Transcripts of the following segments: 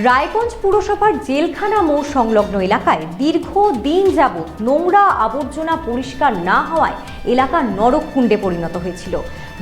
রায়গঞ্জ পুরসভার জেলখানা মোড় সংলগ্ন এলাকায় দীর্ঘদিন যাবৎ নোংরা আবর্জনা পরিষ্কার না হওয়ায় এলাকা নরককুণ্ডে পরিণত হয়েছিল।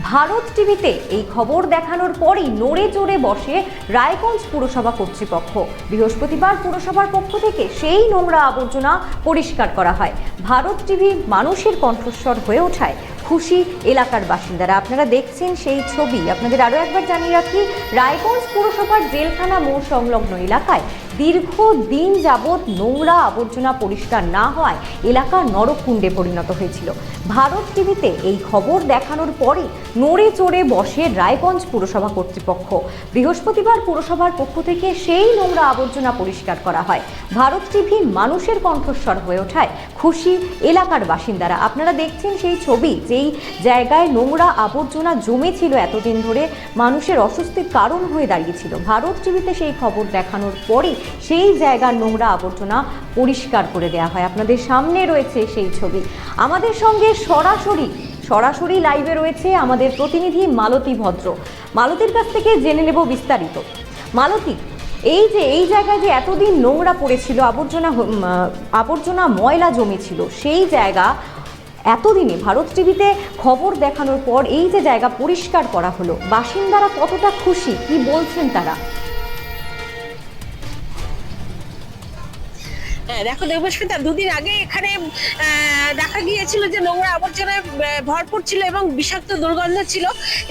ভারত টিভিতে এই খবর দেখানোর পরই নড়ে চড়ে বসে রায়গঞ্জ পুরসভা কর্তৃপক্ষ। বৃহস্পতিবার পুরসভার পক্ষ থেকে সেই নোংরা আবর্জনা পরিষ্কার করা হয়। ভারত টিভি মানুষের কণ্ঠস্বর হয়ে ওঠায় খুশি এলাকার বাসিন্দারা। আপনারা দেখছেন সেই ছবি। আপনাদের আরও একবার জানিয়ে রাখি, রায়গঞ্জ পুরসভার জেলখানা মোড় সংলগ্ন এলাকায় দীর্ঘদিন যাবৎ নোংরা আবর্জনা পরিষ্কার না হওয়ায় এলাকা নরককুণ্ডে পরিণত হয়েছিল। ভারত টিভিতে এই খবর দেখানোর পরে নড়ে চড়ে বসে রায়গঞ্জ পুরসভা কর্তৃপক্ষ। বৃহস্পতিবার পুরসভার পক্ষ থেকে সেই নোংরা আবর্জনা পরিষ্কার করা হয়। ভারত টিভি মানুষের কণ্ঠস্বর হয়ে ওঠায় খুশি এলাকার বাসিন্দারা। আপনারা দেখছেন সেই ছবি, যেই জায়গায় নোংরা আবর্জনা জমেছিল এতদিন ধরে, মানুষের অস্বস্তির কারণ হয়ে দাঁড়িয়েছিল। ভারত টিভিতে সেই খবর দেখানোর পরে সেই জায়গার নোংরা আবর্জনা পরিষ্কার করে দেওয়া হয়। আপনাদের সামনে রয়েছে সেই ছবি। আমাদের সঙ্গে সরাসরি লাইভে রয়েছে আমাদের প্রতিনিধি মালতী ভদ্র। মালতীর কাছ থেকে জেনে নেব বিস্তারিত। মালতী, এই জায়গায় যে এতদিন নোংরা পড়েছিল, আবর্জনা ময়লা জমেছিল, সেই জায়গা এতদিনে ভারত টিভিতে খবর দেখানোর পর এই যে জায়গা পরিষ্কার করা হলো, বাসিন্দারা কতটা খুশি, কি বলছেন তারা? দেখো দেবস্মিতা, দুদিন আগে এখানে দেখা গিয়েছিল যে নোংরা আবর্জনায় ভরপুর ছিল এবং বিষাক্ত দুর্গন্ধ ছিল।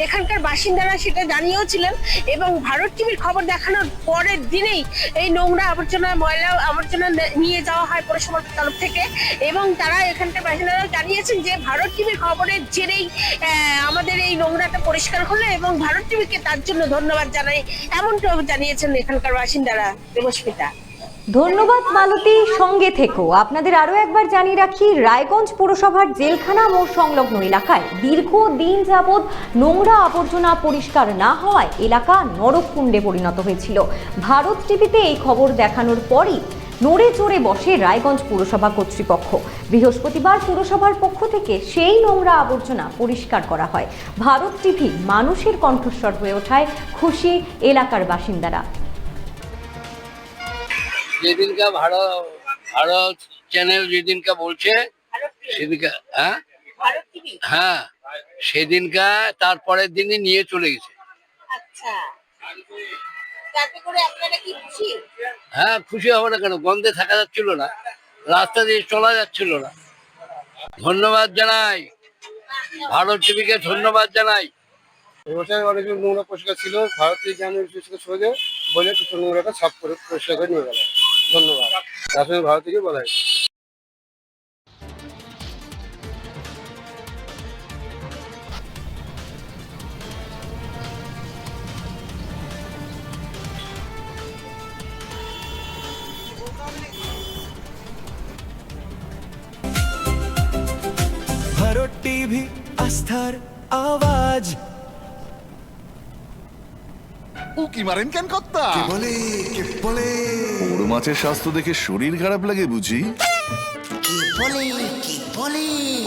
এখানকার বাসিন্দারা সেটা জানিয়েও ছিলেন এবং ভারত টিভির খবর দেখানোর পরের দিনেই এই নোংরা ময়লা আবর্জনা নিয়ে যাওয়া হয় পৌরসভার তরফ থেকে। এবং তারা এখানকার বাসিন্দারা জানিয়েছেন যে ভারত টিভির খবরের জেরেই আমাদের এই নোংরাটা পরিষ্কার হলো এবং ভারত টিভিকে তার জন্য ধন্যবাদ জানাই, এমনটাও জানিয়েছেন এখানকার বাসিন্দারা। দেবস্মিতা, ধন্যবাদ মালতী, সঙ্গে থেকো। আপনাদের আরও একবার জানিয়ে রাখি, রায়গঞ্জ পুরসভার জেলখানা মোড় সংলগ্ন এলাকায় দীর্ঘদিন যাবৎ নোংরা আবর্জনা পরিষ্কার না হওয়ায় এলাকা নরককুণ্ডে পরিণত হয়েছিল। ভারত টিভিতে এই খবর দেখানোর পরই নড়ে চড়ে বসে রায়গঞ্জ পুরসভা কর্তৃপক্ষ। বৃহস্পতিবার পুরসভার পক্ষ থেকে সেই নোংরা আবর্জনা পরিষ্কার করা হয়। ভারত টিভি মানুষের কণ্ঠস্বর হয়ে ওঠায় খুশি এলাকার বাসিন্দারা। যেদিনকা ভারত চ্যানেল যেদিনকা বলছে সেদিনকা হ্যাঁ সেদিনকা তারপরের দিনই নিয়ে চলে গেছে। হ্যাঁ, খুশি হবে না কেন? গন্ধে থাকা যাচ্ছিল না, রাস্তা দিয়ে চলা যাচ্ছিল না। ধন্যবাদ জানাই ভারত টিভিকে, ধন্যবাদ জানাই। অনেকগুলো নোংরা পরিষ্কার ছিল, ভারতীয় চ্যানেল সঙ্গে বলে কিছু নোংরাটা সাফ করে পরিষ্কার করে নিয়ে গেল। ধন্যবাদ, তার সঙ্গে ভারত থেকে বলা হয়। ভারত টিভি, আস্থার আওয়াজ। উকি মারেন কেন কর্তা? কে বলে বড় মাছের স্বাস্থ্য দেখে শরীর খারাপ লাগে বুঝি?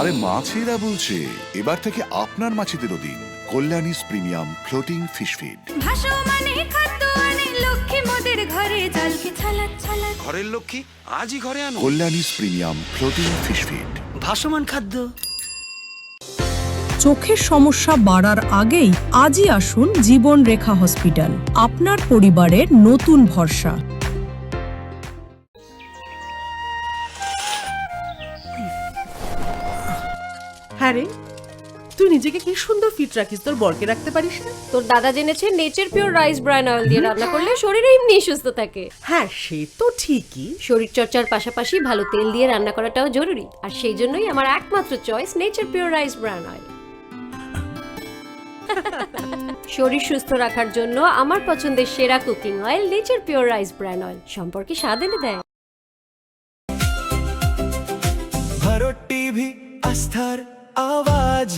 আরে মাছেরা বলছে, এবার থেকে আপনার মাছেদেরও দিন কল্যাণীস প্রিমিয়াম ফ্লোটিং ফিশ ফিড। ঘরের লক্ষ্মী আজই ঘরে আনো কল্যাণীস প্রিমিয়াম ফ্লোটিং ফিশ ফিড। ভাসমান খাদ্য। চোখের সমস্যা বাড়ার আগেই আজই আসুন জীবন রেখা হসপিটাল, আপনার পরিবারের নতুন ভরসা। হ্যাঁ রে, তুই নিজেকে কি সুন্দর ফিট রাখিস, তোর বরকে রাখতে পারিস না? তোর দাদা জেনেছে nature pure rice bran oil দিয়ে রান্না করলে শরীর এমনি সুস্থ থাকে। হ্যাঁ, সে তো ঠিকই। শরীর চর্চার পাশাপাশি ভালো তেল দিয়ে রান্না করাটাও জরুরি, আর সেই জন্যই আমার একমাত্র choice nature pure rice bran oil. শরীর সুস্থ রাখার জন্য আমার পছন্দের সেরা cooking oil nature pure rice bran oil, সম্পর্কে স্বাদ এনে দেয়। ভারত টিভি, আস্থার আওয়াজ।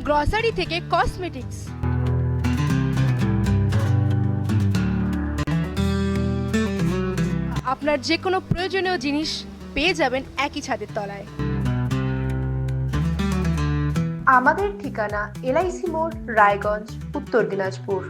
গ্রসারি থেকে কসমেটিক্স, আপনার যে কোনো প্রয়োজনীয় জিনিস পেয়ে যাবেন একই ছাদের তলায়। আমাদের ঠিকানা LIC মোড়, রায়গঞ্জ, উত্তর দিনাজপুর।